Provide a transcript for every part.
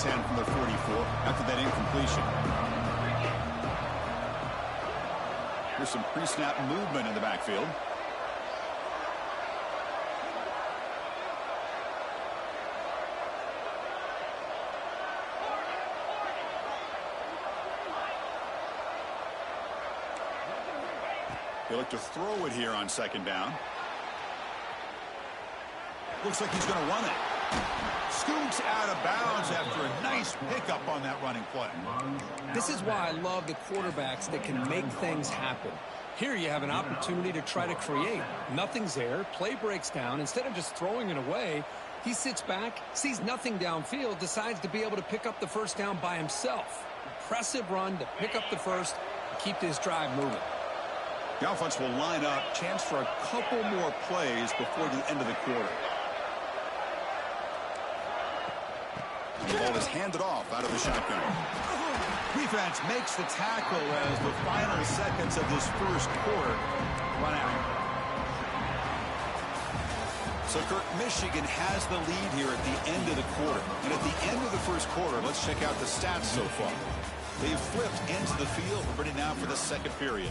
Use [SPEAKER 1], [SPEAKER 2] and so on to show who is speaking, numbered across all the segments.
[SPEAKER 1] 10 from their 44 after that incompletion. Here's some pre-snap movement in the backfield. They look to throw it here on second down. Looks like he's going to run it. Scoots out of bounds after a nice pickup on that running play.
[SPEAKER 2] This is why I love the quarterbacks that can make things happen. Here you have an opportunity to try to create. Nothing's there. Play breaks down. Instead of just throwing it away, he sits back, sees nothing downfield, decides to be able to pick up the first down by himself. Impressive run to pick up the first, keep this drive moving.
[SPEAKER 1] The offense will line up. Chance for a couple more plays before the end of the quarter. The ball is handed off out of the shotgun. Defense makes the tackle as the final seconds of this first quarter run out. So, Kirk, Michigan has the lead here at the end of the quarter. And at the end of the first quarter, let's check out the stats so far. They've flipped into the field. We're ready now for the second period.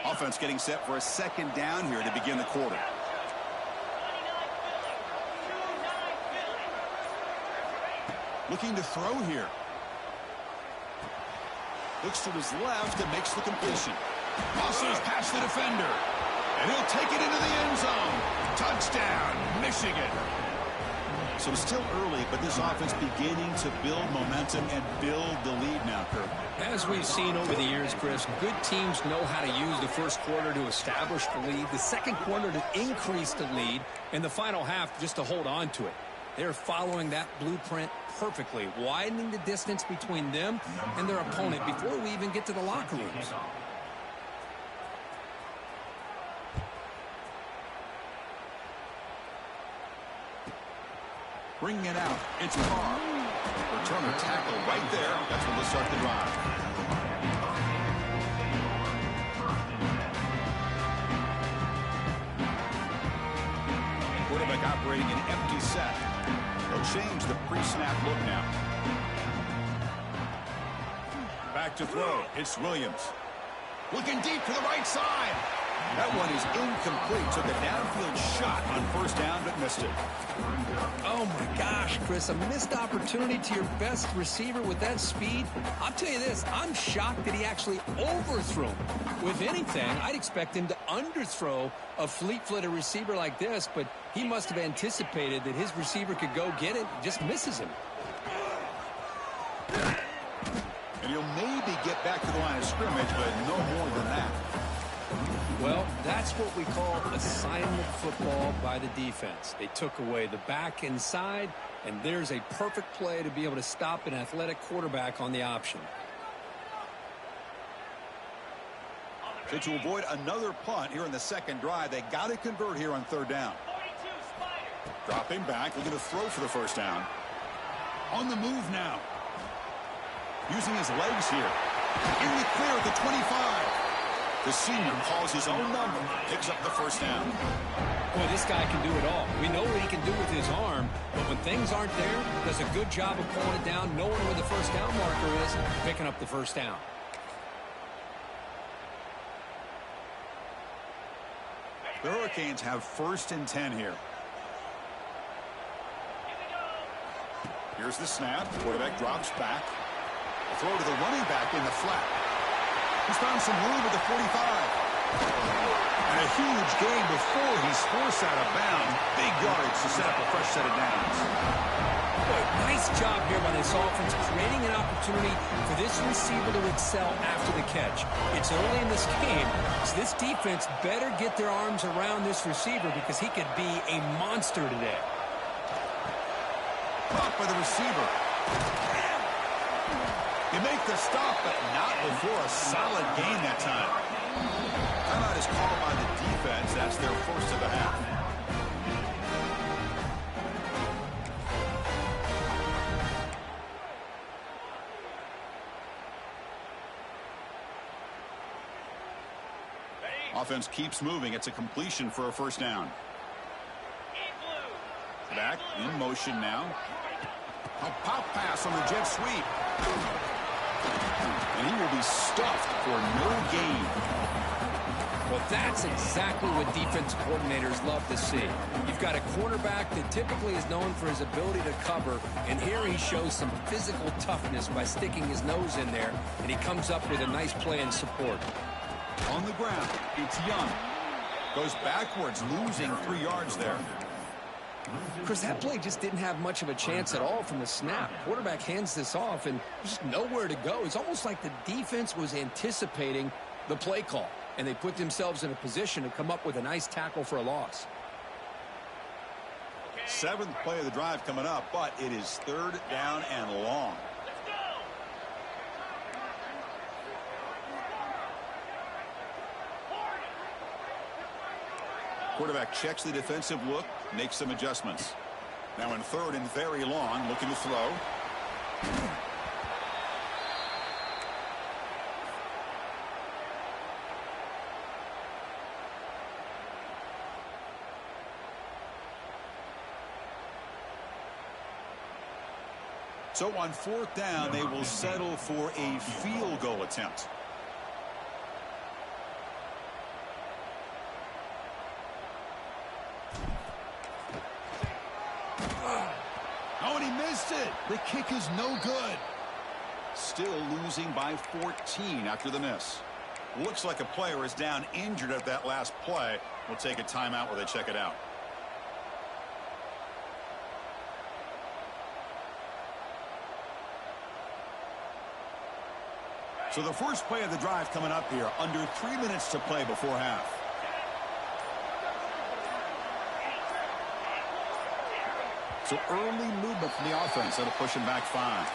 [SPEAKER 1] Offense getting set for a second down here to begin the quarter. Looking to throw here. Looks to his left and makes the completion. Muscles past the defender. And he'll take it into the end zone. Touchdown, Michigan. So it's still early, but this offense beginning to build momentum and build the lead now, Kirk.
[SPEAKER 2] As we've seen over the years, Chris, good teams know how to use the first quarter to establish the lead, the second quarter to increase the lead, and the final half just to hold on to it. They're following that blueprint perfectly, widening the distance between them and their opponent before we even get to the locker rooms.
[SPEAKER 1] Bringing it out, it's Carr. Returner tackle right there. That's when they'll start the drive. Quarterback operating an empty set. They'll change the pre-snap look now. Back to throw. It's Williams. Looking deep to the right side. That one is incomplete. Took a downfield shot on first down, but missed it.
[SPEAKER 2] Oh, my gosh, Chris, a missed opportunity to your best receiver with that speed. I'll tell you this, I'm shocked that he actually overthrew him. With anything, I'd expect him to underthrow a fleet-footed receiver like this, but he must have anticipated that his receiver could go get it, just misses him.
[SPEAKER 1] And he'll maybe get back to the line of scrimmage, but no more than that.
[SPEAKER 2] Well, that's what we call assignment football by the defense. They took away the back inside, and there's a perfect play to be able to stop an athletic quarterback on the option.
[SPEAKER 1] So to avoid another punt here in the second drive, they got to convert here on third down. Dropping back, looking to throw for the first down. On the move now. Using his legs here. In the clear at the 25. The senior calls his own number, picks up the first down.
[SPEAKER 2] Boy, this guy can do it all. We know what he can do with his arm, but when things aren't there, does a good job of pulling it down, knowing where the first down marker is, picking up the first down.
[SPEAKER 1] The Hurricanes have 1st and 10 here. Here's the snap. Quarterback drops back. A throw to the running back in the flat. He's found some room at the 45. And a huge gain before he's forced out of bounds. Big yardage to set up a fresh set of downs.
[SPEAKER 2] Boy, nice job here by this offense, creating an opportunity for this receiver to excel after the catch. It's early in this game, so this defense better get their arms around this receiver because he could be a monster today.
[SPEAKER 1] Caught by the receiver. You make the stop, but not before a solid game that time. Timeout is called by the defense. That's their first of the half. Offense keeps moving. It's a completion for a first down. Back in motion now. A pop pass on the jet sweep. And he will be stuffed for no gain.
[SPEAKER 2] Well, that's exactly what defensive coordinators love to see. You've got a quarterback that typically is known for his ability to cover, and here he shows some physical toughness by sticking his nose in there, and he comes up with a nice play in support.
[SPEAKER 1] On the ground, it's Young. Goes backwards, losing 3 yards there.
[SPEAKER 2] Chris, that play just didn't have much of a chance at all from the snap. Quarterback hands this off, and there's just nowhere to go. It's almost like the defense was anticipating the play call, and they put themselves in a position to come up with a nice tackle for a loss.
[SPEAKER 1] 7th play of the drive coming up, but it is 3rd down and long. Quarterback checks the defensive look, makes some adjustments. Now in 3rd and very long, looking to throw. So on 4th down, they will settle for a field goal attempt. Oh, and he missed it. The kick is no good. Still losing by 14 after the miss. Looks like a player is down injured at that last play. We'll take a timeout while they check it out. So the first play of the drive coming up here. Under 3 minutes to play before half. So early movement from the offense. That'll push him back 5.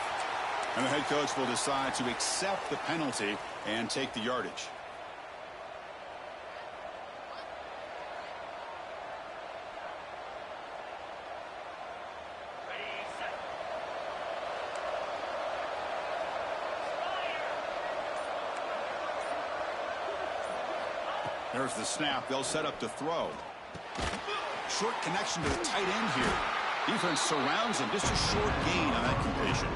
[SPEAKER 1] And the head coach will decide to accept the penalty and take the yardage. There's the snap. They'll set up to throw. Short connection to the tight end here. Defense surrounds him. Just a short gain on that completion.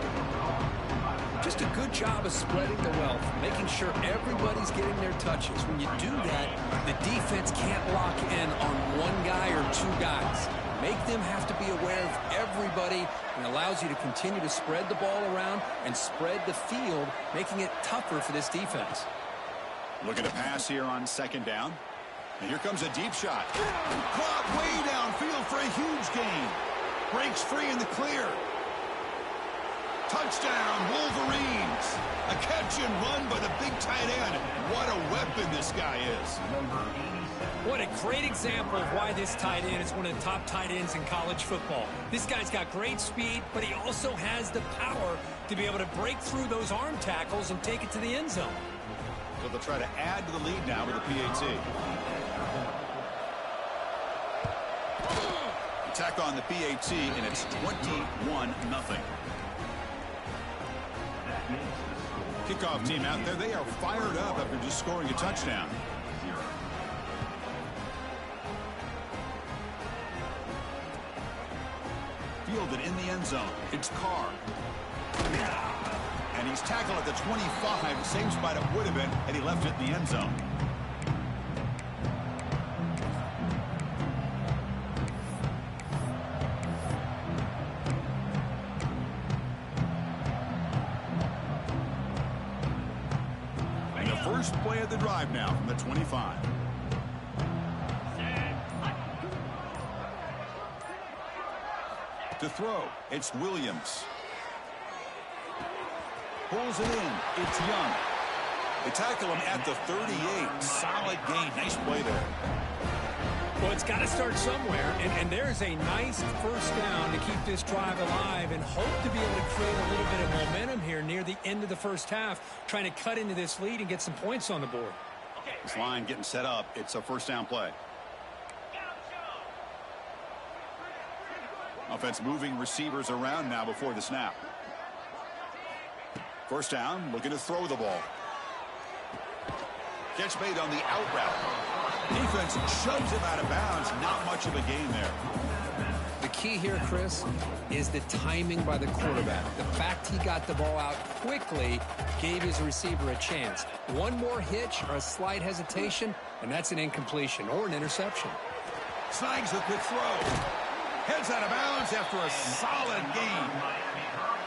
[SPEAKER 2] Just a good job of spreading the wealth, making sure everybody's getting their touches. When you do that, the defense can't lock in on one guy or 2 guys. Make them have to be aware of everybody, and allows you to continue to spread the ball around and spread the field, making it tougher for this defense.
[SPEAKER 1] Looking to pass here on 2nd down. And here comes a deep shot. Caught way downfield for a huge gain. Breaks free in the clear. Touchdown, Wolverines. A catch and run by the big tight end. What a weapon this guy is.
[SPEAKER 2] What a great example of why this tight end is one of the top tight ends in college football. This guy's got great speed, but he also has the power to be able to break through those arm tackles and take it to the end zone.
[SPEAKER 1] So they'll try to add to the lead now with the PAT. Attack on the PAT, and it's 21-0. Kickoff team out there. They are fired up after just scoring a touchdown. Fielded in the end zone. It's Carr. And he's tackled at the 25. Same spot it would have been had he left it in the end zone. And the first play of the drive now from the 25. To throw, it's Williams. Pulls it in. It's Young. They tackle him at the 38. Solid gain. Nice play there.
[SPEAKER 2] Well, it's got to start somewhere, and there's a nice first down to keep this drive alive and hope to be able to create a little bit of momentum here near the end of the first half, trying to cut into this lead and get some points on the board.
[SPEAKER 1] This line getting set up. It's a first down play. Offense moving receivers around now before the snap. First down, looking to throw the ball. Catch made on the out route. Defense shoves him out of bounds. Not much of a gain there.
[SPEAKER 2] The key here, Chris, is the timing by the quarterback. The fact he got the ball out quickly gave his receiver a chance. One more hitch or a slight hesitation, and that's an incompletion or an interception.
[SPEAKER 1] Snags the quick throw. Heads out of bounds after a solid gain.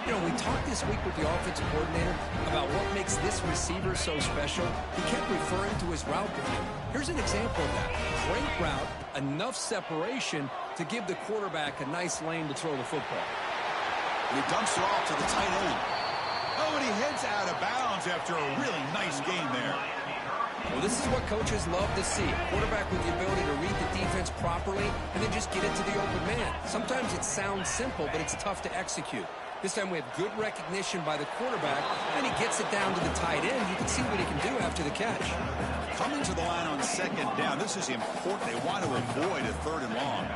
[SPEAKER 2] You know, we talked this week with the offensive coordinator about what makes this receiver so special. He kept referring to his route running. Here's an example of that. Great route, enough separation to give the quarterback a nice lane to throw the football.
[SPEAKER 1] And he dumps it off to the tight end. Oh, and he heads out of bounds after a really nice gain there.
[SPEAKER 2] Well, this is what coaches love to see. A quarterback with the ability to read the defense properly and then just get it to the open man. Sometimes it sounds simple, but it's tough to execute. This time we have good recognition by the quarterback, and he gets it down to the tight end. You can see what he can do after the catch.
[SPEAKER 1] Coming to the line on second down. This is important. They want to avoid a third and long.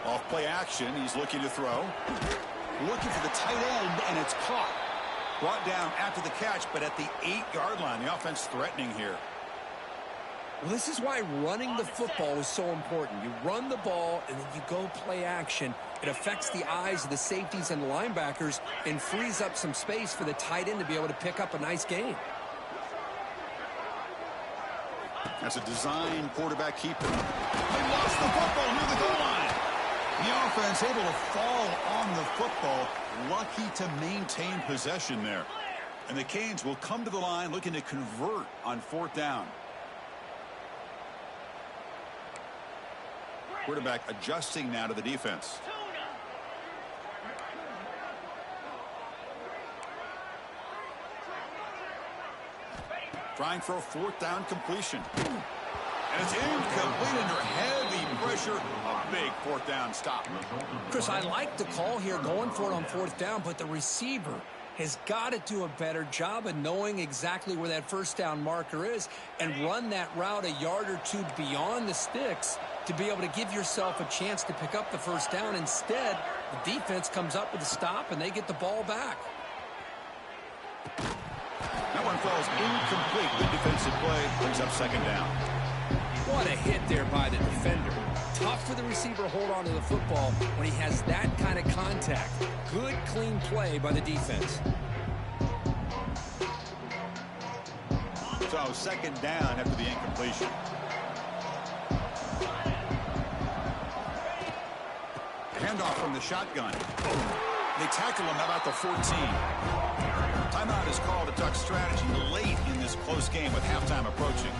[SPEAKER 1] Off play action. He's looking to throw. Looking for the tight end, and it's caught. Brought down after the catch, but at the 8-yard line. The offense threatening here.
[SPEAKER 2] Well, this is why running the football is so important. You run the ball, and then you go play action. It affects the eyes of the safeties and the linebackers and frees up some space for the tight end to be able to pick up a nice gain.
[SPEAKER 1] That's a design quarterback keeper. They lost the football near the goal line. The offense able to fall on the football. Lucky to maintain possession there. And the Canes will come to the line looking to convert on fourth down. Quarterback adjusting now to the defense. Trying for a fourth down completion. And it's incomplete under heavy pressure. A big fourth down stop.
[SPEAKER 2] Chris, I like the call here going for it on fourth down, but the receiver has got to do a better job of knowing exactly where that first down marker is and run that route a yard or two beyond the sticks to be able to give yourself a chance to pick up the first down. Instead, the defense comes up with a stop and they get the ball back.
[SPEAKER 1] That one falls incomplete. Good defensive play. Brings up second down.
[SPEAKER 2] What a hit there by the defender. Tough for the receiver to hold on to the football when he has that kind of contact. Good, clean play by the defense.
[SPEAKER 1] So second down after the incompletion. Handoff from the shotgun. They tackle him about the 14. Timeout is called to talk strategy late in this close game with halftime approaching.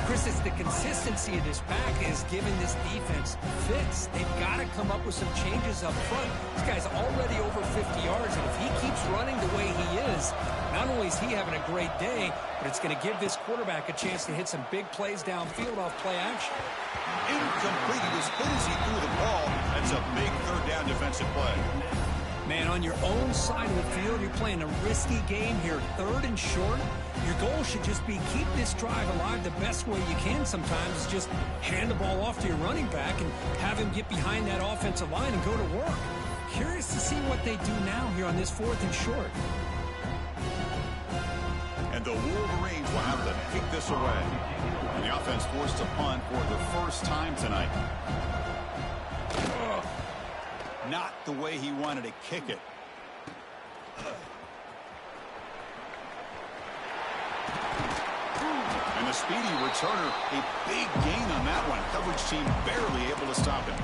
[SPEAKER 2] Chris, it's the consistency of this back is giving this defense fits. They've got to come up with some changes up front. This guy's already over 50 yards, and if he keeps running the way he is, not only is he having a great day, but it's going to give this quarterback a chance to hit some big plays downfield off play action.
[SPEAKER 1] Incomplete. He was hit as he threw the ball. That's a big third down defensive play.
[SPEAKER 2] Man, on your own side of the field, you're playing a risky game here, third and short. Your goal should just be keep this drive alive the best way you can sometimes is just hand the ball off to your running back and have him get behind that offensive line and go to work. Curious to see what they do now here on this fourth and short.
[SPEAKER 1] And the Wolverines will have to kick this away. And the offense forced to punt for the first time tonight. Not the way he wanted to kick it. And the speedy returner, a big gain on that one. Coverage team barely able to stop him.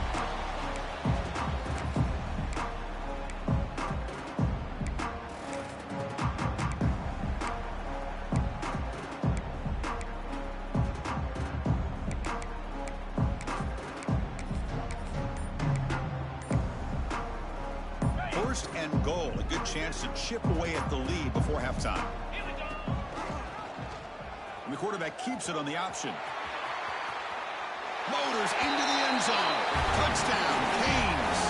[SPEAKER 1] First and goal, a good chance to chip away at the lead before halftime. And the quarterback keeps it on the option. Motors into the end zone. Touchdown, Canes.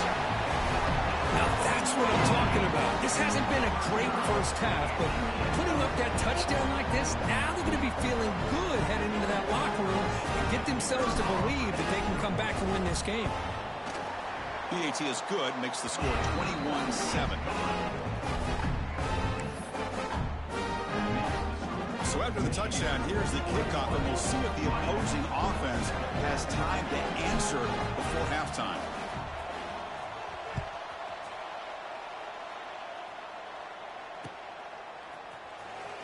[SPEAKER 2] Now that's what I'm talking about. This hasn't been a great first half, but putting up that touchdown like this, now they're going to be feeling good heading into that locker room and get themselves to believe that they can come back and win this game.
[SPEAKER 1] PAT is good, makes the score 21-7. So after the touchdown, here's the kickoff, and we'll see if the opposing offense has time to answer before halftime.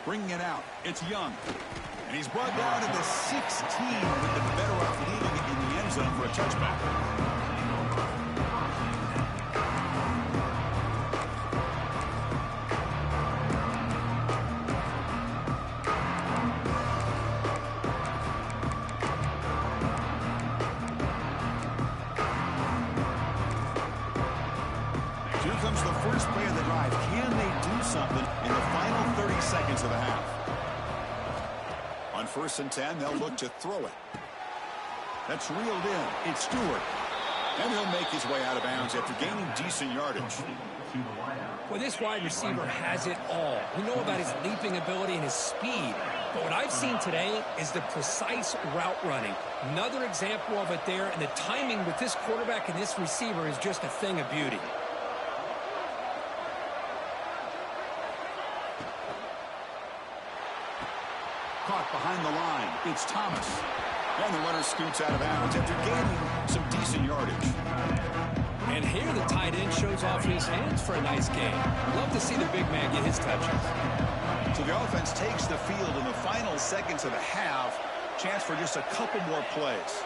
[SPEAKER 1] Bringing it out, it's Young. And he's brought down to the 16 with the better off leaving it in the end zone for a touchback. Here comes the first play of the drive. Can they do something in the final 30 seconds of the half? On 1st and 10, they'll look to throw it. That's reeled in. It's Stewart. And he'll make his way out of bounds after gaining decent yardage.
[SPEAKER 2] Well, this wide receiver has it all. We know about his leaping ability and his speed. But what I've seen today is the precise route running. Another example of it there, and the timing with this quarterback and this receiver is just a thing of beauty.
[SPEAKER 1] Caught behind the line. It's Thomas. And the runner scoots out of bounds after gaining some decent yardage.
[SPEAKER 2] And here the tight end shows off his hands for a nice game. Love to see the big man get his touches.
[SPEAKER 1] So the offense takes the field in the final seconds of the half. Chance for just a couple more plays.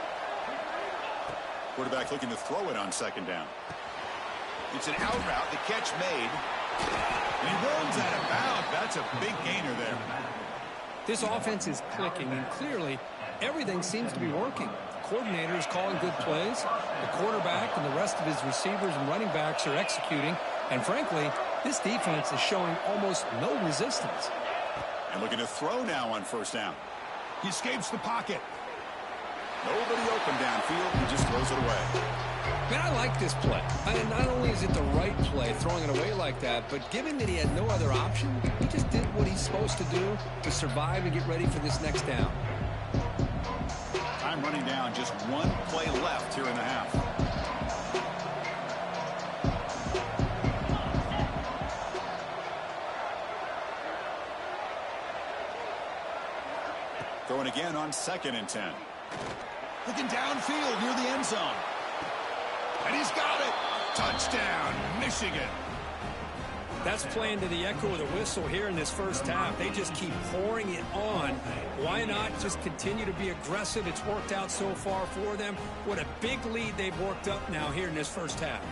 [SPEAKER 1] Quarterback looking to throw it on 2nd down. It's an out route. The catch made. And he runs out of bounds. That's a big gainer there.
[SPEAKER 2] This offense is clicking, and clearly everything seems to be working. The coordinator is calling good plays. The quarterback and the rest of his receivers and running backs are executing. And frankly, this defense is showing almost no resistance.
[SPEAKER 1] And looking to throw now on 1st down. He escapes the pocket. Nobody open downfield. He just throws it away.
[SPEAKER 2] Man, I like this play. And not only is it the right play, throwing it away like that, but given that he had no other option, he just did what he's supposed to do to survive and get ready for this next down.
[SPEAKER 1] Time running down, just one play left here in the half. Throwing again on 2nd and 10. Looking downfield near the end zone. And he's got it. Touchdown, Michigan.
[SPEAKER 2] That's playing to the echo of the whistle here in this first half. They just keep pouring it on. Why not just continue to be aggressive? It's worked out so far for them. What a big lead they've worked up now here in this first half.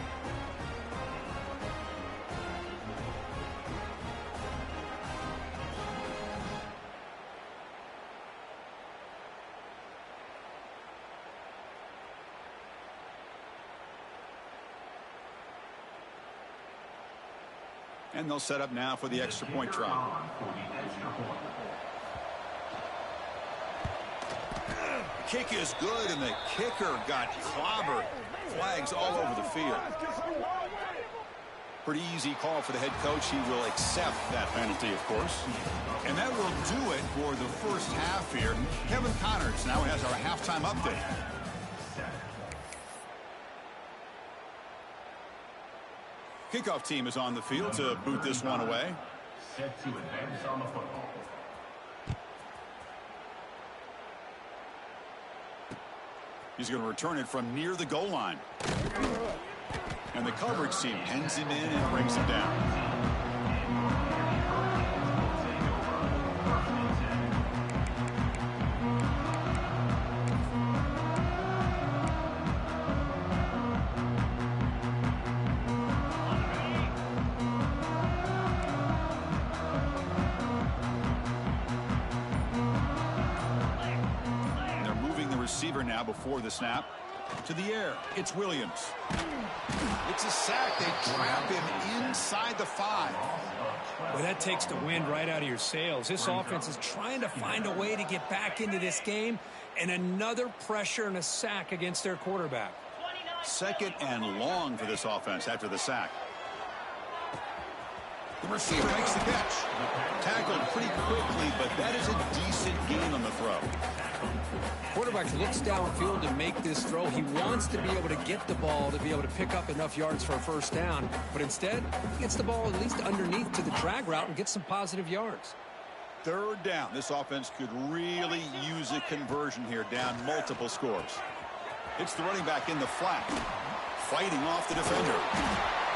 [SPEAKER 1] And they'll set up now for the extra point try. Kick is good, and the kicker got clobbered. Flags all over the field. Pretty easy call for the head coach. He will accept that penalty, of course. And that will do it for the first half here. Kevin Connors now has our halftime update. Kickoff team is on the field to boot this one away. Set to advance on the football. He's going to return it from near the goal line. And the coverage team pins him in and brings him down. Now before the snap to the air. It's Williams. It's a sack. They trap him inside the 5.
[SPEAKER 2] Well, that takes the wind right out of your sails. This offense is trying to find a way to get back into this game, and another pressure and a sack against their quarterback.
[SPEAKER 1] 2nd and long for this offense after the sack. The receiver makes the catch. Tackled pretty quickly, but that is a decent gain on the throw.
[SPEAKER 2] Quarterback looks downfield to make this throw. He wants to be able to get the ball to be able to pick up enough yards for a first down, but instead he gets the ball at least underneath to the drag route and gets some positive yards.
[SPEAKER 1] third down. This offense could really use a conversion here, down multiple scores. It's the running back in the flat, fighting off the defender.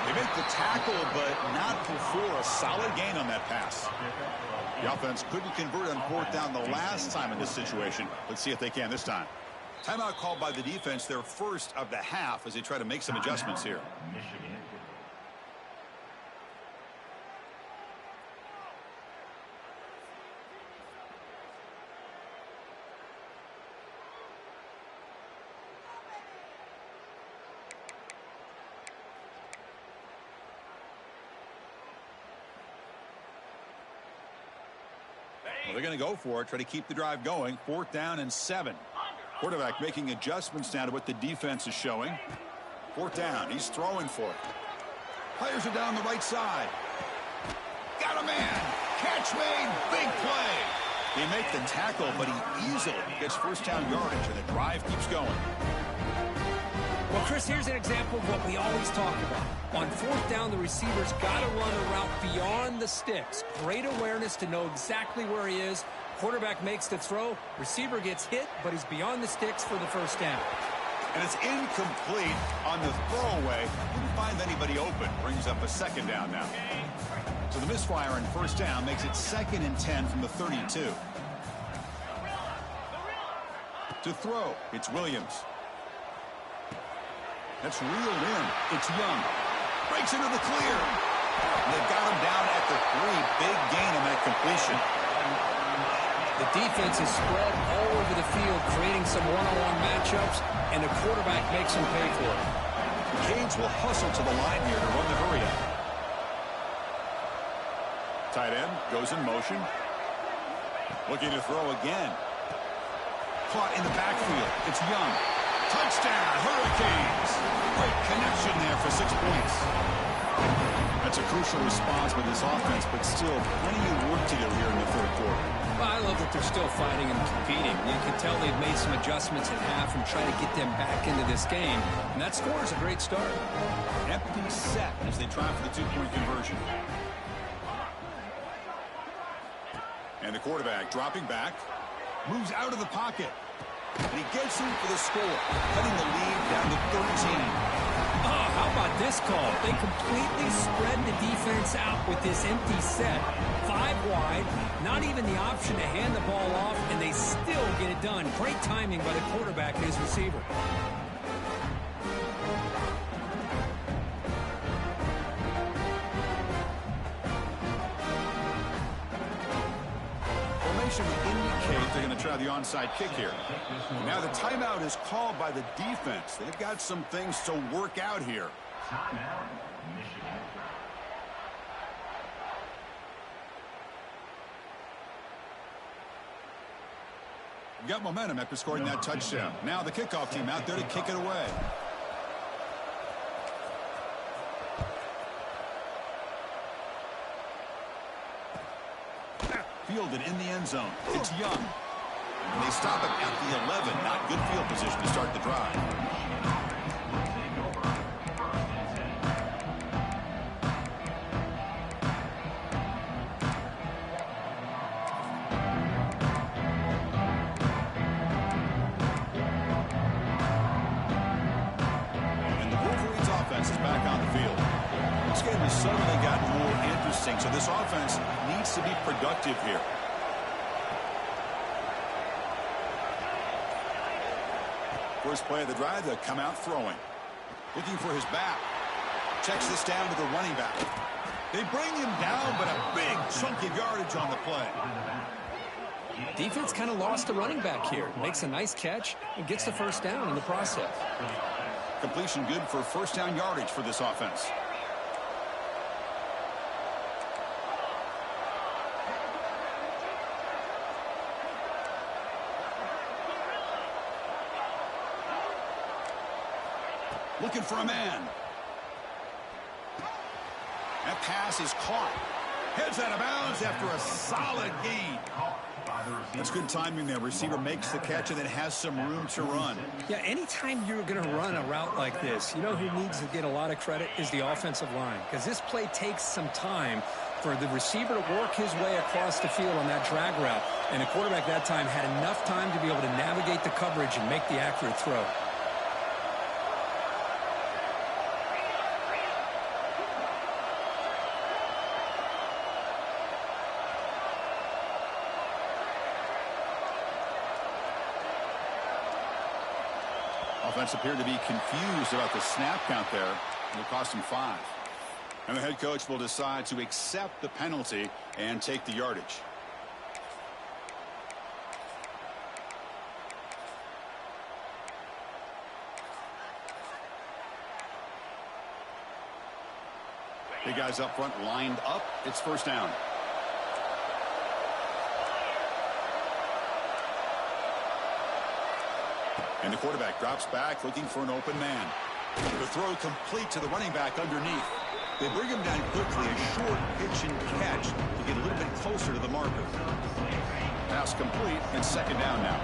[SPEAKER 1] They make the tackle, but not before a solid gain on that pass. The offense couldn't convert on fourth down the last time in this situation. Let's see if they can this time. Timeout called by the defense, their first of the half, as they try to make some adjustments here. Well, they're going to go for it, try to keep the drive going. Fourth down and 7. Quarterback making adjustments now to what the defense is showing. Fourth down, he's throwing for it. Fires it down the right side. Got a man. Catch made. Big play. They make the tackle, but he easily gets first down yardage, and the drive keeps going.
[SPEAKER 2] Well, Chris, here's an example of what we always talk about. On fourth down, the receiver's got to run a route beyond the sticks. Great awareness to know exactly where he is. Quarterback makes the throw. Receiver gets hit, but he's beyond the sticks for the first down.
[SPEAKER 1] And it's incomplete on the throwaway. Didn't find anybody open. Brings up a second down now. So the misfire on first down makes it 2nd and 10 from the 32. To throw, it's Williams. That's reeled in. It's Young. Breaks into the clear. And they've got him down at the 3. Big gain on that completion.
[SPEAKER 2] The defense is spread all over the field, creating some one-on-one matchups, and the quarterback makes them pay for it.
[SPEAKER 1] The Canes will hustle to the line here to run the hurry up. Tight end goes in motion. Looking to throw again. Caught in the backfield. It's Young. Touchdown, Hurricanes. Great connection there for 6 points. That's a crucial response by this offense, but still plenty of work to do here in the third quarter.
[SPEAKER 2] Well, I love that they're still fighting and competing. You can tell they've made some adjustments at half and try to get them back into this game. And that score is a great start.
[SPEAKER 1] Empty set as they try for the 2-point conversion. And the quarterback dropping back. Moves out of the pocket. And he gets in for the score, cutting the lead down to 13.
[SPEAKER 2] Oh, how about this call? They completely spread the defense out with this empty set. 5 wide, not even the option to hand the ball off, and they still get it done. Great timing by the quarterback and his receiver.
[SPEAKER 1] Formation would indicate they're going to try the onside kick here. Now the timeout is called by the defense. They've got some things to work out here. Got momentum after scoring that touchdown. Now the kickoff team out there to kick it away. Fielded in the end zone. It's Young. And they stop it at the 11. Not good field position to start the drive. Suddenly got more interesting, so this offense needs to be productive here. First play of the drive, they'll come out throwing. Looking for his back. Checks this down to the running back. They bring him down, but a big chunk of yardage on the play.
[SPEAKER 2] Defense kind of lost the running back here. Makes a nice catch and gets the first down in the process.
[SPEAKER 1] Completion good for first down yardage for this offense. Looking for a man. That pass is caught. Heads out of bounds after a solid gain. That's good timing there. Receiver makes the catch and then has some room to run.
[SPEAKER 2] Yeah, anytime you're going to run a route like this, you know who needs to get a lot of credit is the offensive line, because this play takes some time for the receiver to work his way across the field on that drag route. And the quarterback that time had enough time to be able to navigate the coverage and make the accurate throw.
[SPEAKER 1] Offense appeared to be confused about the snap count there. It cost him 5. And the head coach will decide to accept the penalty and take the yardage. Big guys up front lined up. It's first down. And the quarterback drops back looking for an open man. The throw complete to the running back underneath. They bring him down quickly, a short pitch and catch to get a little bit closer to the marker. Pass complete and second down now.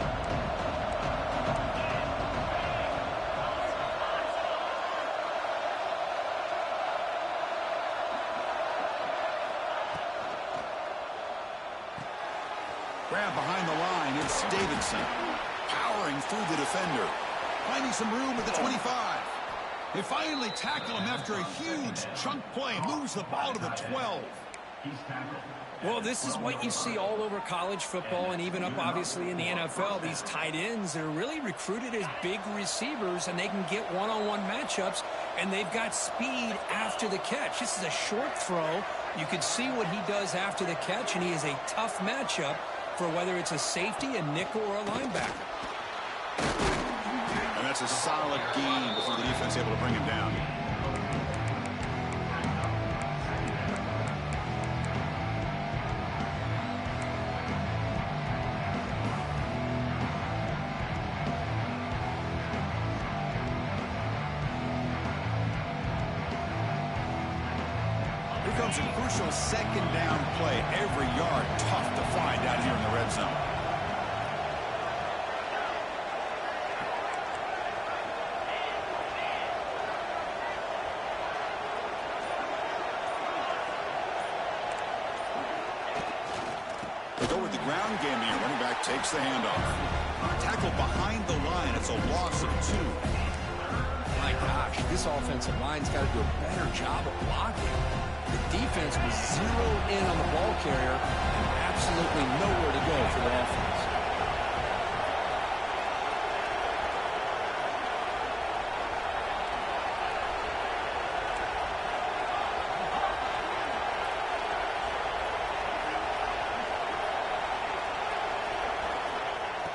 [SPEAKER 1] Grab behind the line, it's Davidson. Powering through the defender. Finding some room at the 25. They finally tackle him after a huge chunk play. Moves the ball to the 12.
[SPEAKER 2] Well, this is what you see all over college football and even up, obviously, in the NFL. These tight ends, they're really recruited as big receivers, and they can get one-on-one matchups, and they've got speed after the catch. This is a short throw. You can see what he does after the catch, and he is a tough matchup for whether it's a safety, a nickel, or a linebacker.
[SPEAKER 1] And that's a solid gain before the defense able to bring him down. Here comes a crucial second down play. Every yard tough to find out here in the red zone. They go with the ground game here. Running back takes the handoff. Tackle behind the line. It's a loss of 2.
[SPEAKER 2] My gosh, this offensive line's got to do a better job of blocking. The defense was zeroed in on the ball carrier and absolutely nowhere to go for the offense.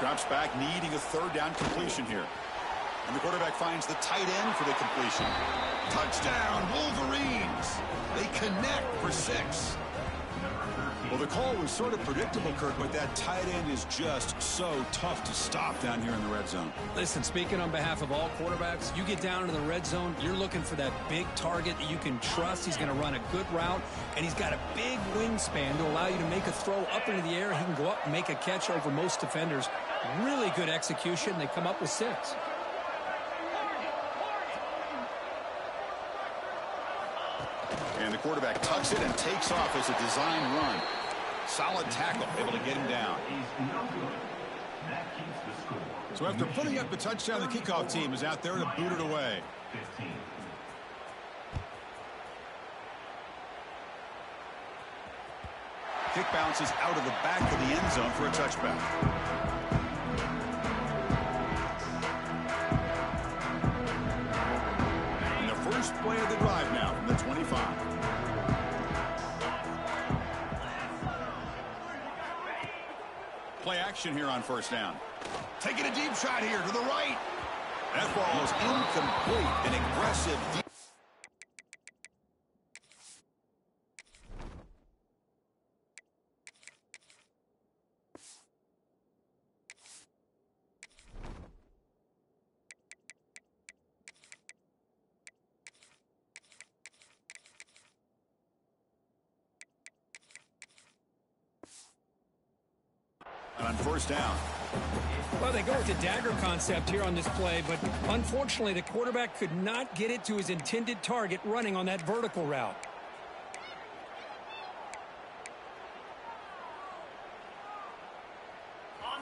[SPEAKER 1] Drops back, needing a third down completion here. And the quarterback finds the tight end for the completion. Touchdown, Wolverines! They connect for 6. Well, the call was sort of predictable, Kirk, but that tight end is just so tough to stop down here in the red zone.
[SPEAKER 2] Listen, speaking on behalf of all quarterbacks, you get down into the red zone, you're looking for that big target that you can trust. He's going to run a good route, and he's got a big wingspan to allow you to make a throw up into the air. He can go up and make a catch over most defenders. Really good execution. They come up with 6.
[SPEAKER 1] And the quarterback tucks it and takes off as a design run. Solid tackle, able to get him down. So after putting up the touchdown, the kickoff team is out there to boot it away. Kick bounces out of the back of the end zone for a touchback. And the first play of the drive now from the 25. Play action here on first down. Taking a deep shot here to the right. That ball is incomplete. An aggressive deep. On first down.
[SPEAKER 2] Well, they go with the dagger concept here on this play, but unfortunately the quarterback could not get it to his intended target running on that vertical route.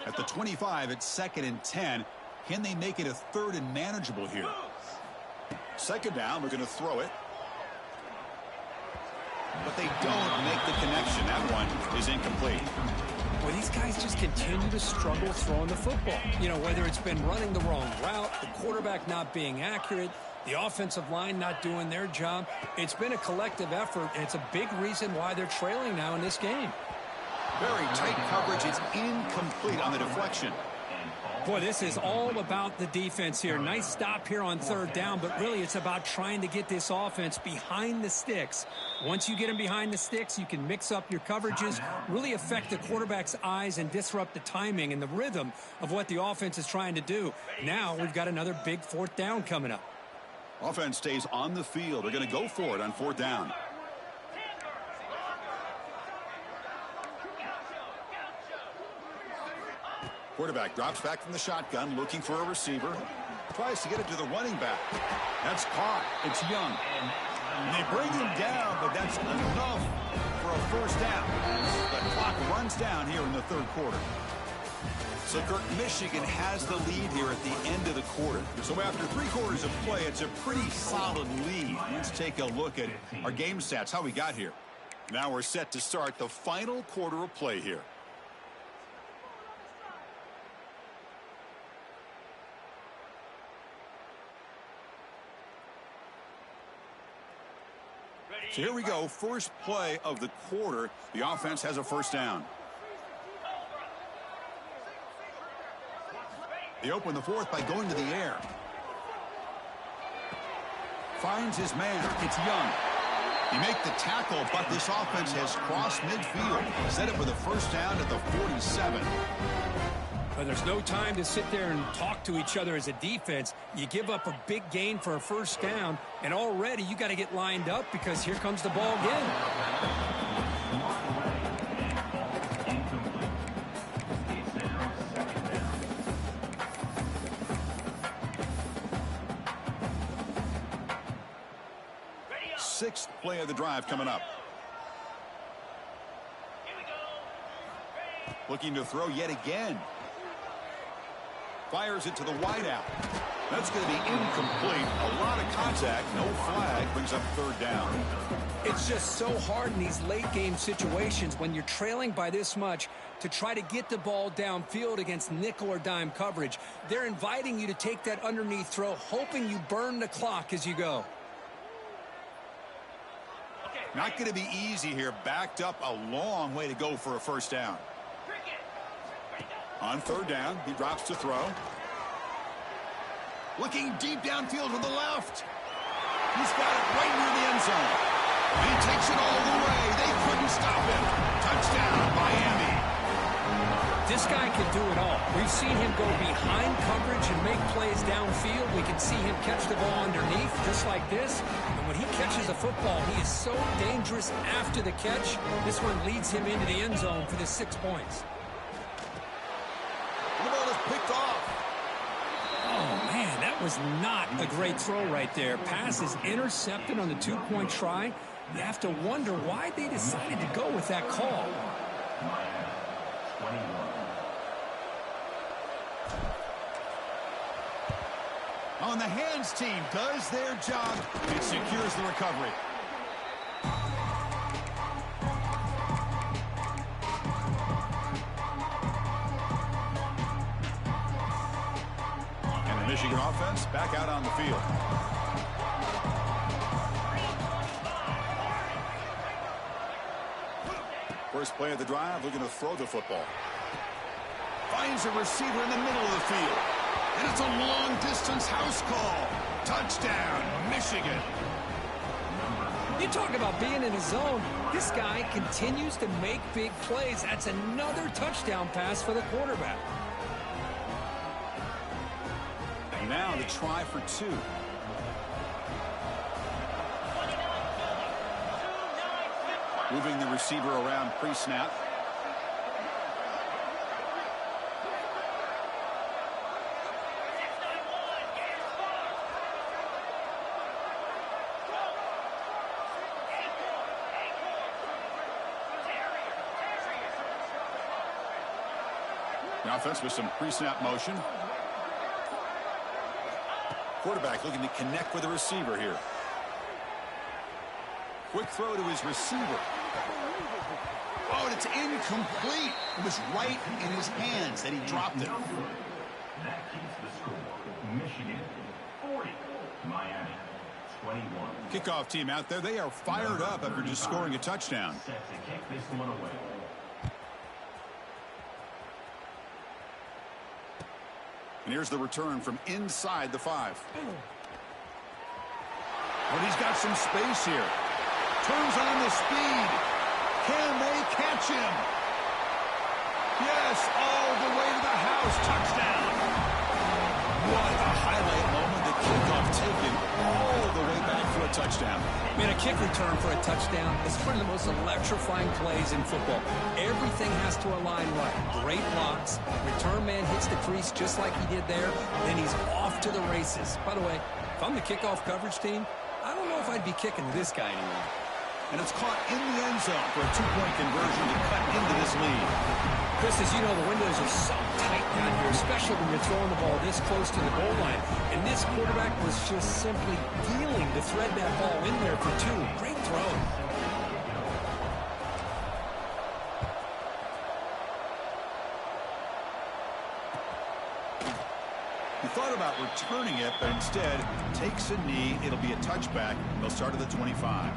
[SPEAKER 1] At the 25, it's 2nd and 10. Can they make it a 3rd and manageable here? 2nd down, they're going to throw it. But they don't make the connection. That one is incomplete.
[SPEAKER 2] Well, these guys just continue to struggle throwing the football. You know, whether it's been running the wrong route, the quarterback not being accurate, the offensive line not doing their job. It's been a collective effort, and it's a big reason why they're trailing now in this game.
[SPEAKER 1] Very tight coverage. It's incomplete on the deflection.
[SPEAKER 2] Boy, this is all about the defense here. Nice stop here on 3rd down, but really it's about trying to get this offense behind the sticks. Once you get them behind the sticks, you can mix up your coverages, really affect the quarterback's eyes and disrupt the timing and the rhythm of what the offense is trying to do. Now we've got another big 4th down coming up.
[SPEAKER 1] Offense stays on the field. They're going to go for it on 4th down. Quarterback drops back from the shotgun, looking for a receiver. Tries to get it to the running back. That's caught. It's Young. And they bring him down, but that's enough for a 1st down. The clock runs down here in the 3rd quarter. So, Kirk, Michigan has the lead here at the end of the quarter. So after 3 quarters of play, it's a pretty solid lead. Let's take a look at our game stats, how we got here. Now we're set to start the final quarter of play here. So here we go, first play of the quarter. The offense has a 1st down. They open the 4th by going to the air. Finds his man. It's Young. He make the tackle, but this offense has crossed midfield. Set it with a 1st down at the 47.
[SPEAKER 2] But there's no time to sit there and talk to each other as a defense. You give up a big gain for a 1st down, and already you got to get lined up because here comes the ball again.
[SPEAKER 1] Sixth play of the drive coming up. Looking to throw yet again. Fires it to the wideout. That's going to be incomplete. A lot of contact. No flag. Brings up 3rd down.
[SPEAKER 2] It's just so hard in these late game situations when you're trailing by this much to try to get the ball downfield against nickel or dime coverage. They're inviting you to take that underneath throw, hoping you burn the clock as you go.
[SPEAKER 1] Not going to be easy here. Backed up a long way to go for a 1st down. On 3rd down, he drops to throw. Looking deep downfield to the left. He's got it right near the end zone. And he takes it all the way. They couldn't stop him. Touchdown, Miami.
[SPEAKER 2] This guy can do it all. We've seen him go behind coverage and make plays downfield. We can see him catch the ball underneath just like this. And when he catches a football, he is so dangerous after the catch. This one leads him into the end zone for the 6 points.
[SPEAKER 1] The ball is picked off.
[SPEAKER 2] Oh, man, that was not a great throw right there. Pass is intercepted on the 2-point try. You have to wonder why they decided to go with that call.
[SPEAKER 1] On the hands team does their job. It secures the recovery. And the Michigan offense back out on the field. First play of the drive, looking to throw the football. Finds a receiver in the middle of the field. And it's a long-distance house call. Touchdown, Michigan.
[SPEAKER 2] You talk about being in a zone. This guy continues to make big plays. That's another touchdown pass for the quarterback.
[SPEAKER 1] And now the try for 2. Moving the receiver around pre-snap. The offense with some pre-snap motion. Quarterback looking to connect with the receiver here. Quick throw to his receiver. Oh, and it's incomplete. It was right in his hands that he dropped it.
[SPEAKER 3] That keeps the score. Michigan 40, Miami 21.
[SPEAKER 1] Kickoff team out there. They are fired up after just scoring a touchdown.
[SPEAKER 3] Set to kick this one away.
[SPEAKER 1] And here's the return from inside the 5. But he's got some space here. Turns on the speed. Can they catch him? Yes, all the way to the house. Touchdown. What a highlight moment. The kickoff taken all the way back for a touchdown.
[SPEAKER 2] Man, a kick return for a touchdown is one of the most electrifying plays in football. Everything has to align right. Great blocks. Return man hits the crease just like he did there. Then he's off to the races. By the way, if I'm the kickoff coverage team, I don't know if I'd be kicking this guy anymore.
[SPEAKER 1] And it's caught in the end zone for a 2-point conversion to cut into this lead.
[SPEAKER 2] Chris, as you know, the windows are so tight down here, especially when you're throwing the ball this close to the goal line. And this quarterback was just simply dealing to thread that ball in there for 2. Great throw.
[SPEAKER 1] He thought about returning it, but instead takes a knee. It'll be a touchback. They'll start at the 25.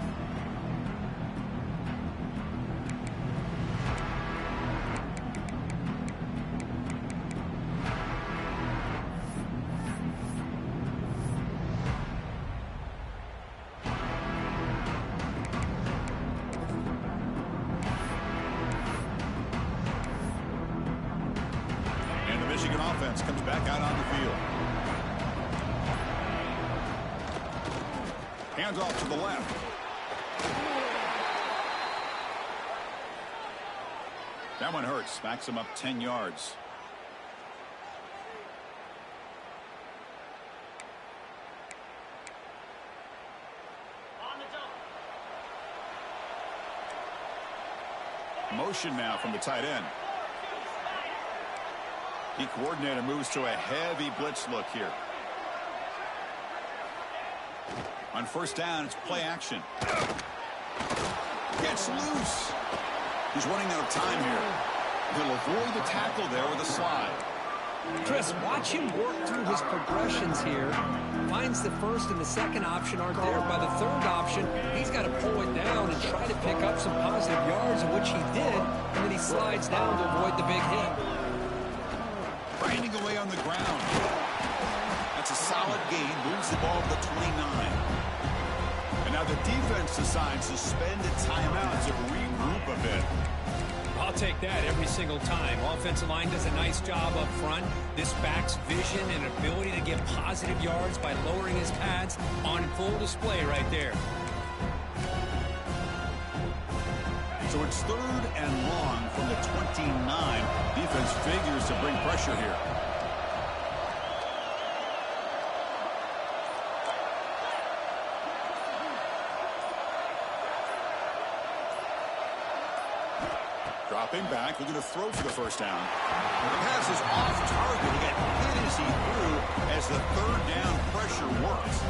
[SPEAKER 1] Michigan offense comes back out on the field. Hands off to the left. That one hurts. Backs him up 10 yards. Motion now from the tight end. The coordinator moves to a heavy blitz look here. On first down, it's play action. Gets loose. He's running out of time here. He'll avoid the tackle there with a slide.
[SPEAKER 2] Chris, watch him work through his progressions here. Finds the first and the second option aren't there. By the third option, he's got to pull it down and try to pick up some positive yards, which he did, and then he slides down to avoid the big hit.
[SPEAKER 1] Grinding away on the ground. That's a solid gain. Moves the ball to the 29. And now the defense decides to spend a timeout to regroup a bit.
[SPEAKER 2] I'll take that every single time. Offensive line does a nice job up front. This back's vision and ability to get positive yards by lowering his pads on full display right there.
[SPEAKER 1] So it's 3rd and long from the 29. Defense figures to bring pressure here. Dropping back, looking to throw for the first down. The pass is off target. He got hit as he threw as the 3rd down pressure works.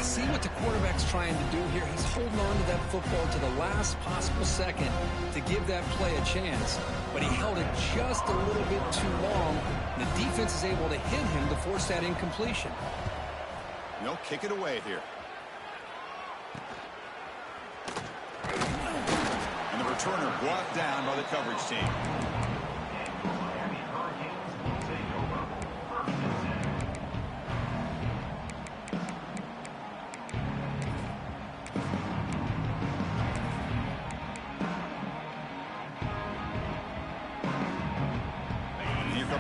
[SPEAKER 2] See what the quarterback's trying to do here. He's holding on to that football to the last possible second to give that play a chance. But he held it just a little bit too long. The defense is able to hit him to force that incompletion.
[SPEAKER 1] They'll kick it away here. And the returner brought down by the coverage team.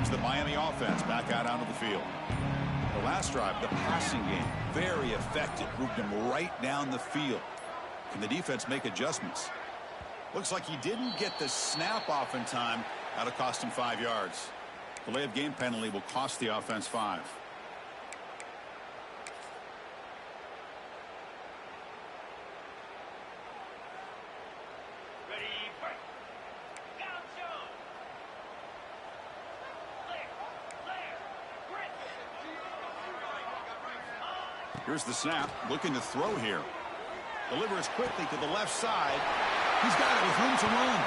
[SPEAKER 1] The Miami offense back out onto the field. The last drive, the passing game, very effective. Moved him right down the field. Can the defense make adjustments? Looks like he didn't get the snap off in time. That'll cost him 5 yards. Delay of game penalty will cost the offense 5. Here's the snap, looking to throw here. Delivers quickly to the left side. He's got it with room to run.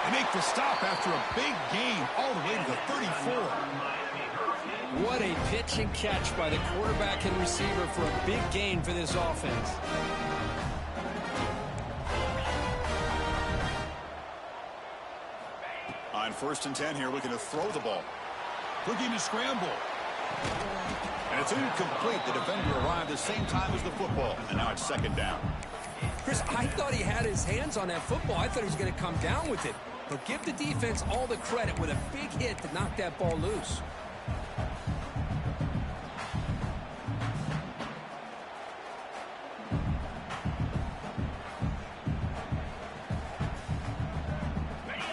[SPEAKER 1] They make the stop after a big gain all the way to the 34.
[SPEAKER 2] What a pitch and catch by the quarterback and receiver for a big gain for this offense.
[SPEAKER 1] On 1st and 10 here, looking to throw the ball. Looking to scramble. And it's incomplete. The defender arrived the same time as the football. And now it's 2nd down.
[SPEAKER 2] Chris, I thought he had his hands on that football. I thought he was going to come down with it. But give the defense all the credit with a big hit to knock that ball loose.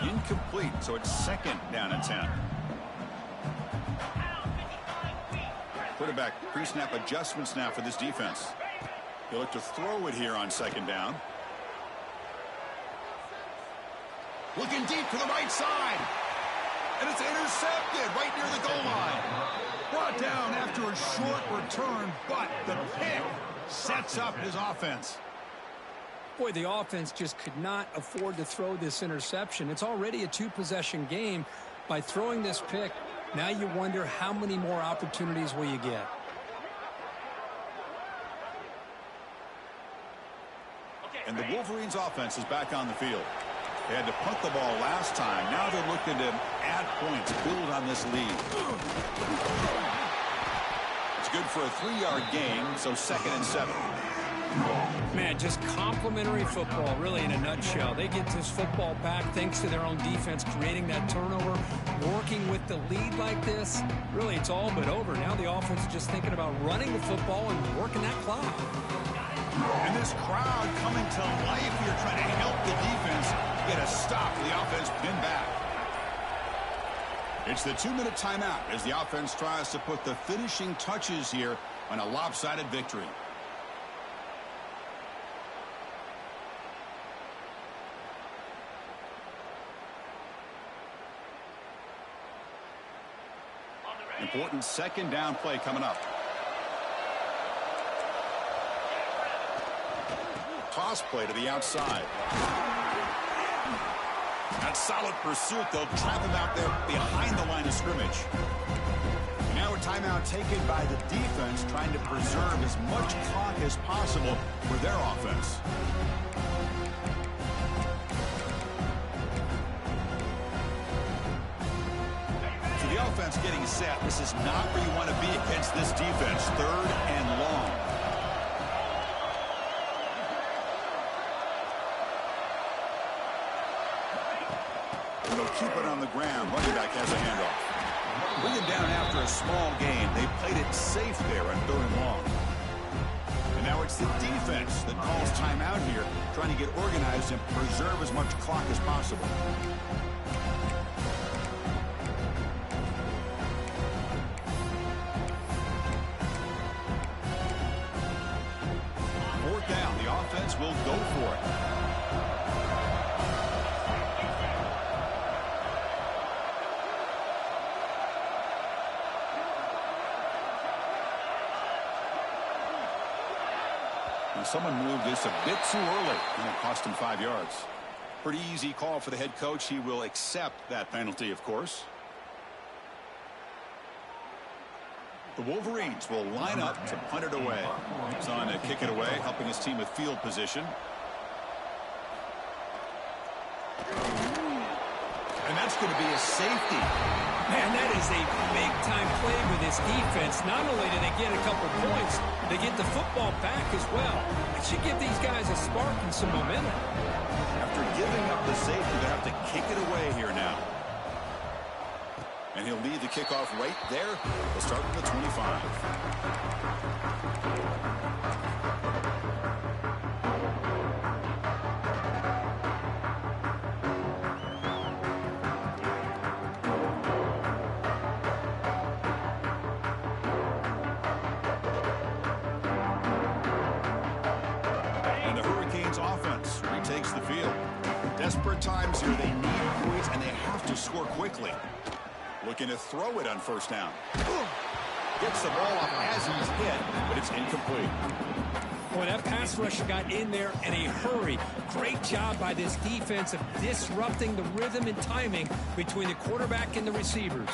[SPEAKER 1] Incomplete, so it's 2nd down and 10. Quarterback pre-snap adjustments now for this defense. He'll look to throw it here on 2nd down. Looking deep to the right side. And it's intercepted right near the goal line. Brought down after a short return, but the pick sets up his offense.
[SPEAKER 2] Boy, the offense just could not afford to throw this interception. It's already a 2-possession game. By throwing this pick, now you wonder how many more opportunities will you get.
[SPEAKER 1] And the Wolverines offense is back on the field. They had to punt the ball last time. Now they're looking to add points, build on this lead. It's good for a 3-yard gain, so 2nd and 7.
[SPEAKER 2] Man, just complimentary football, really, in a nutshell. They get this football back thanks to their own defense, creating that turnover, working with the lead like this. Really, it's all but over. Now the offense is just thinking about running the football and working that clock.
[SPEAKER 1] And this crowd coming to life here, trying to help the defense get a stop. The offense pinned back. It's the 2-minute timeout as the offense tries to put the finishing touches here on a lopsided victory. Important 2nd down play coming up. Toss play to the outside. That solid pursuit. They'll trap him out there behind the line of scrimmage. Now a timeout taken by the defense, trying to preserve as much clock as possible for their offense. The offense getting set. This is not where you want to be against this defense. 3rd and long. They'll keep it on the ground. Running back has a handoff. Bring it down after a small gain. They played it safe there on 3rd and long. And now it's the defense that calls timeout here, trying to get organized and preserve as much clock as possible. 4th down. The offense will go for it. And someone moved this a bit too early, and it cost him 5 yards. Pretty easy call for the head coach. He will accept that penalty, of course. The Wolverines will line up to punt it away. He's on to kick it away, helping his team with field position. And that's going to be a safety.
[SPEAKER 2] Man, that is a big-time play with this defense. Not only do they get a couple points, they get the football back as well. It should give these guys a spark and some momentum.
[SPEAKER 1] After giving up the safety, they have to kick it away here now. And he'll lead the kickoff right there. We'll start with the 25. And the Hurricanes offense retakes the field. Desperate times here. They need points, and they have to score quickly. Looking to throw it on 1st down. Gets the ball off as he's hit, but it's incomplete.
[SPEAKER 2] Boy, that pass rusher got in there in a hurry. Great job by this defense of disrupting the rhythm and timing between the quarterback and the receivers.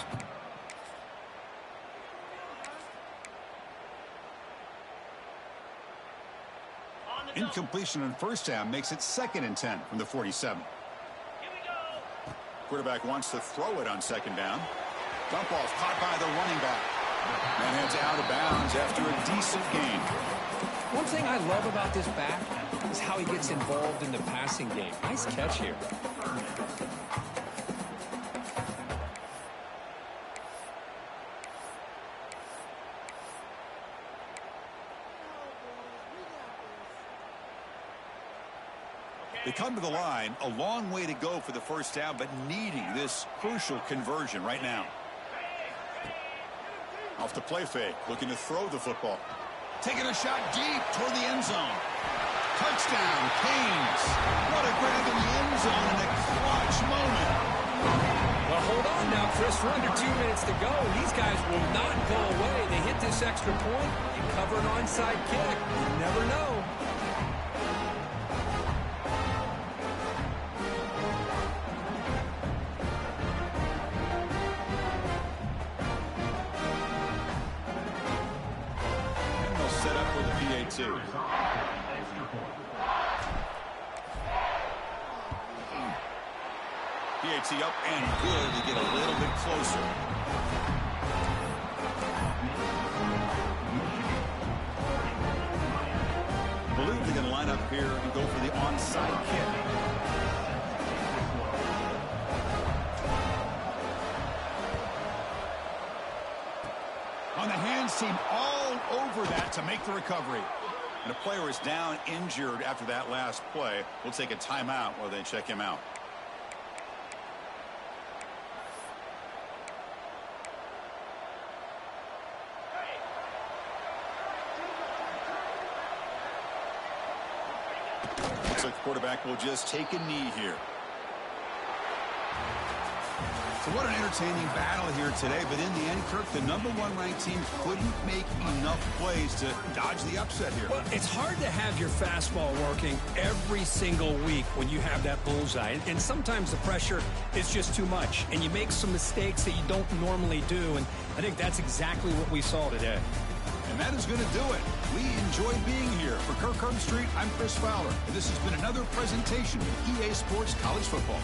[SPEAKER 1] Incompletion on first down makes it 2nd and 10 from the 47. Quarterback wants to throw it on 2nd down. Dump off caught by the running back. And heads out of bounds after a decent gain.
[SPEAKER 2] One thing I love about this back is how he gets involved in the passing game. Nice catch here.
[SPEAKER 1] They come to the line, a long way to go for the first down, but needing this crucial conversion right now. Off the play fake, looking to throw the football. Taking a shot deep toward the end zone. Touchdown, Canes. What a grab in the end zone in a clutch moment.
[SPEAKER 2] Well, hold on now, Chris. We're under 2 minutes to go. These guys will not go away. They hit this extra point and cover an onside kick. You never know.
[SPEAKER 1] PAT up and good to get a little bit closer. Believe they're going to line up here and go for the onside kick. On the hands team all over that to make the recovery. And a player is down injured after that last play. We'll take a timeout while they check him out. Looks like the quarterback will just take a knee here. So what an entertaining battle here today, but in the end, Kirk, the #1 ranked team couldn't make enough plays to dodge the upset here.
[SPEAKER 2] Well, it's hard to have your fastball working every single week when you have that bullseye, and sometimes the pressure is just too much, and you make some mistakes that you don't normally do, and I think that's exactly what we saw today.
[SPEAKER 1] And that is going to do it. We enjoy being here. For Kirk Herbstreit, I'm Chris Fowler, and this has been another presentation of EA Sports College Football.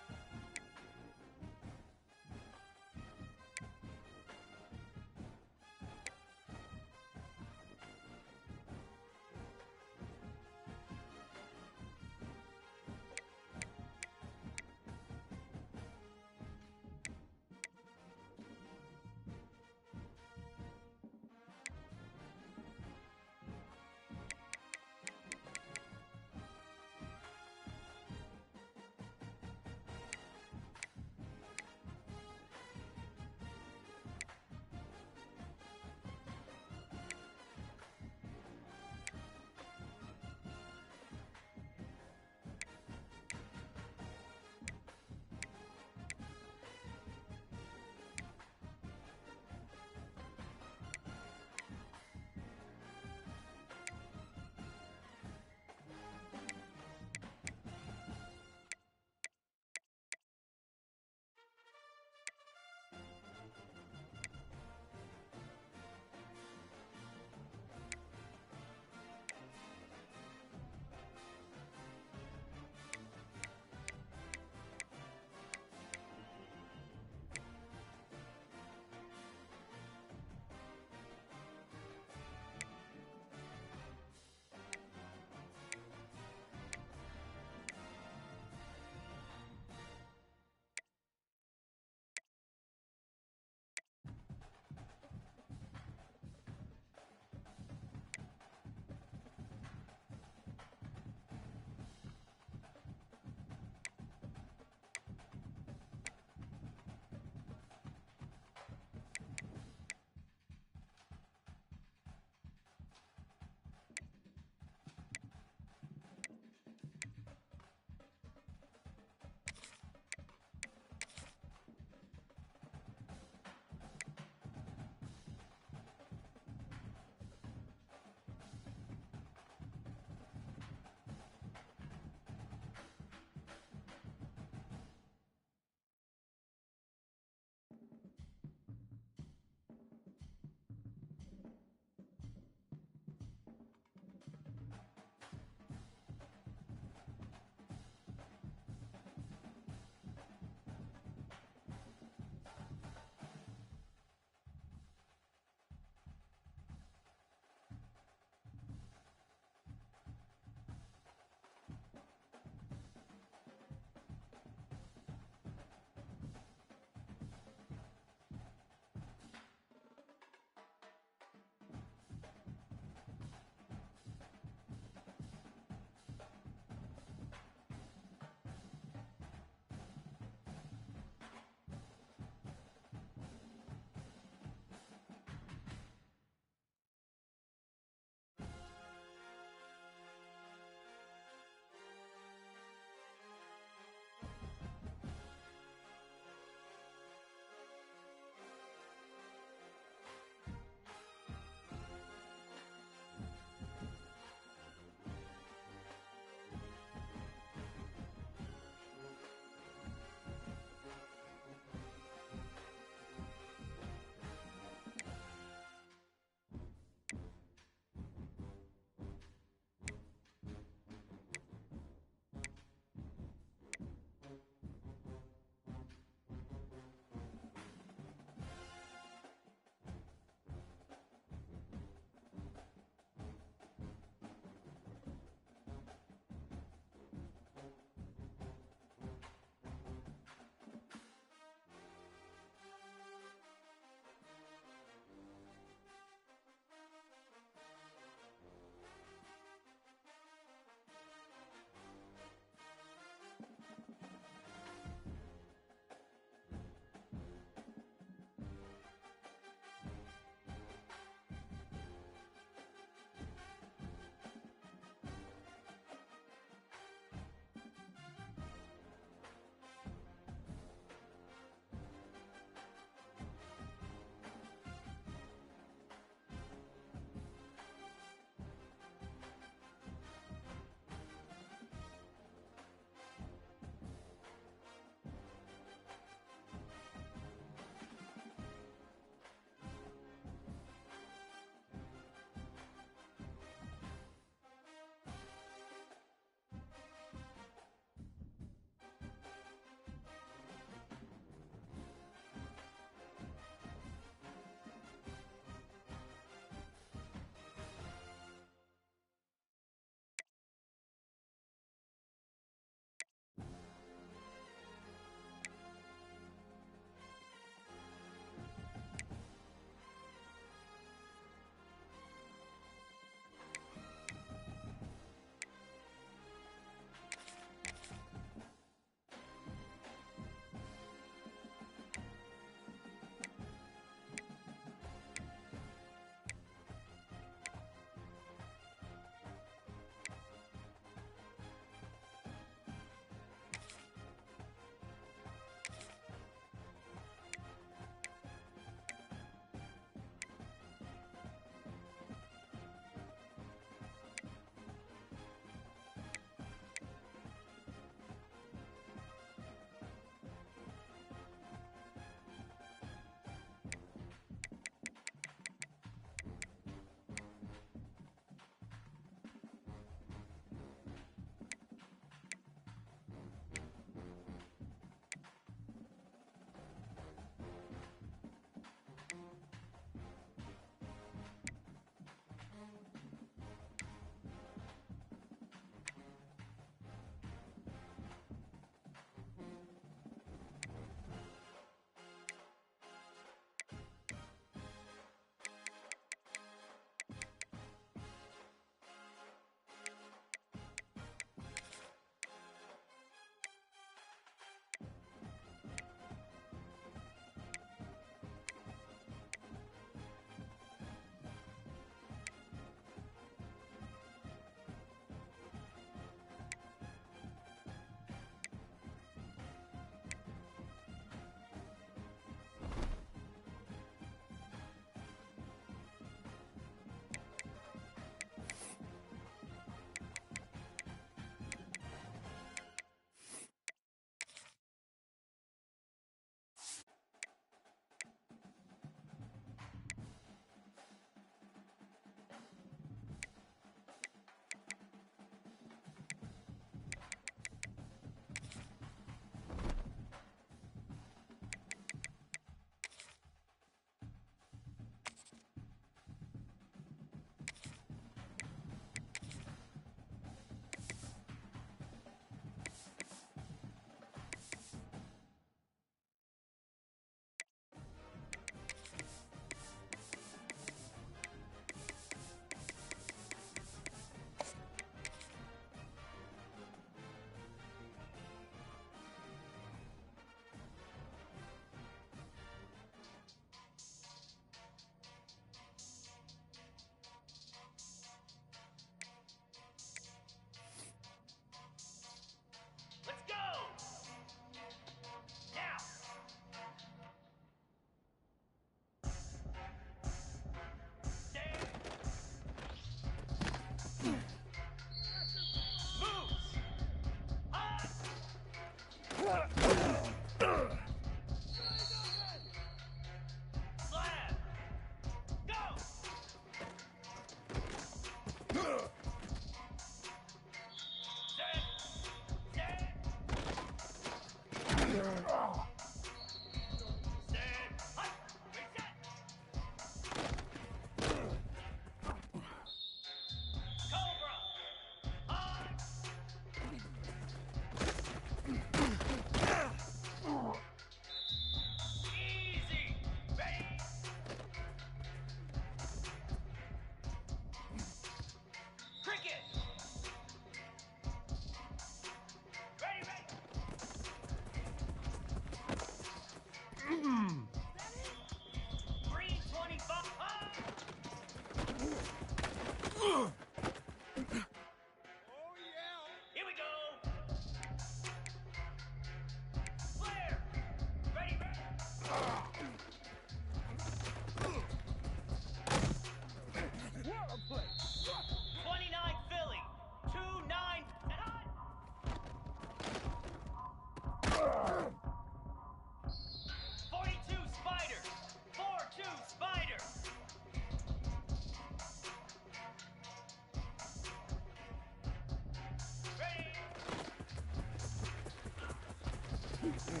[SPEAKER 3] Here we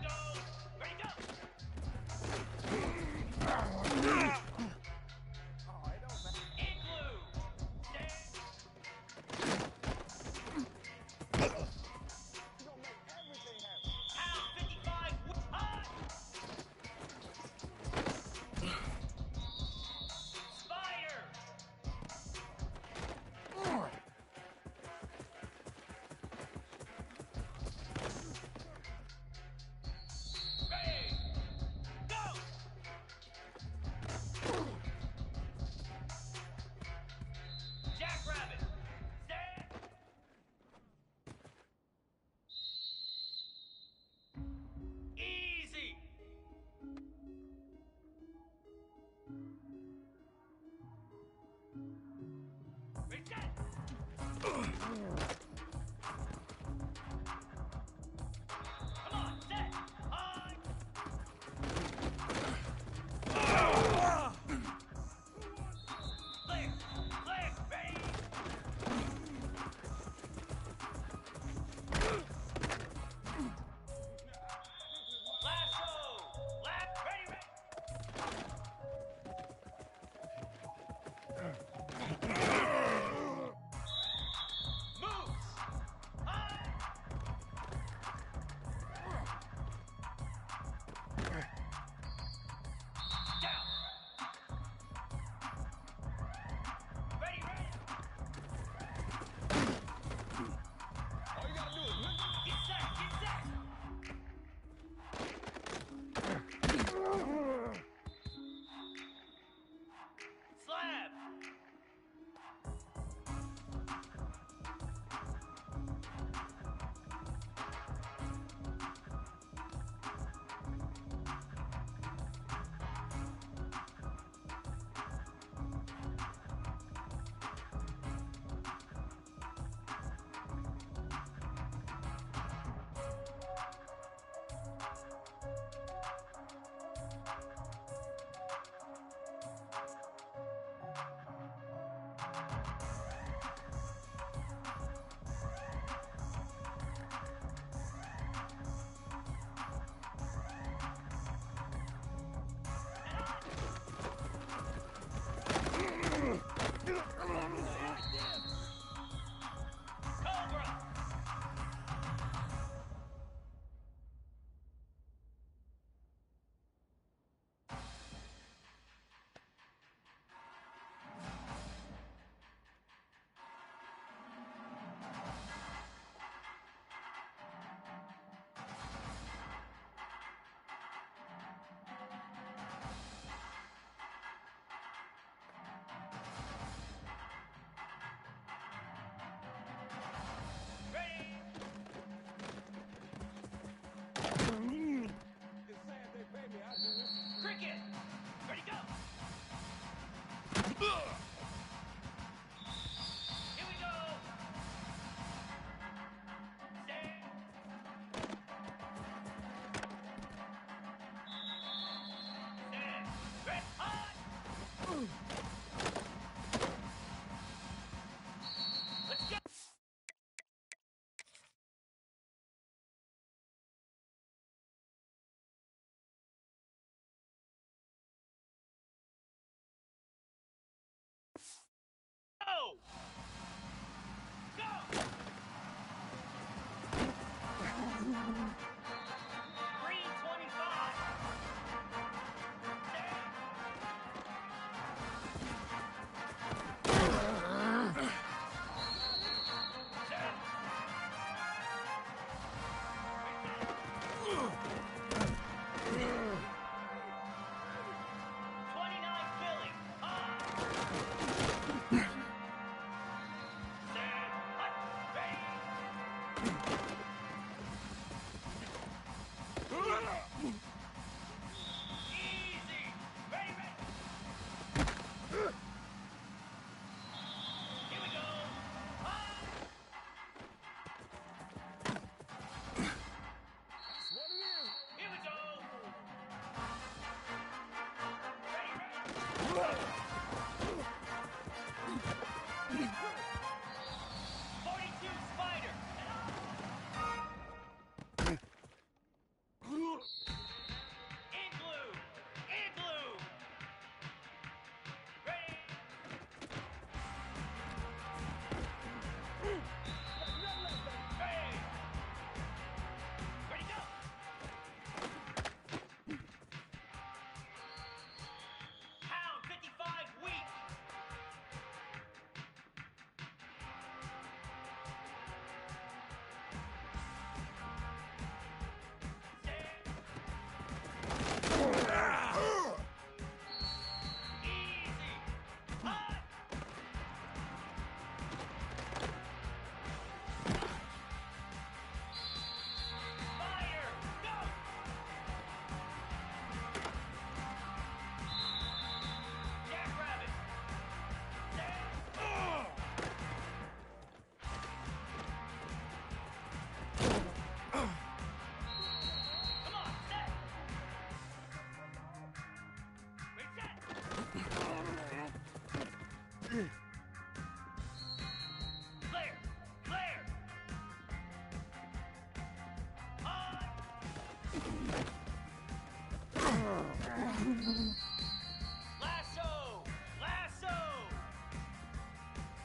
[SPEAKER 3] go. Ready, go. Igloo. Pound 55. Hot. Fire. Clear! Clear! Hot!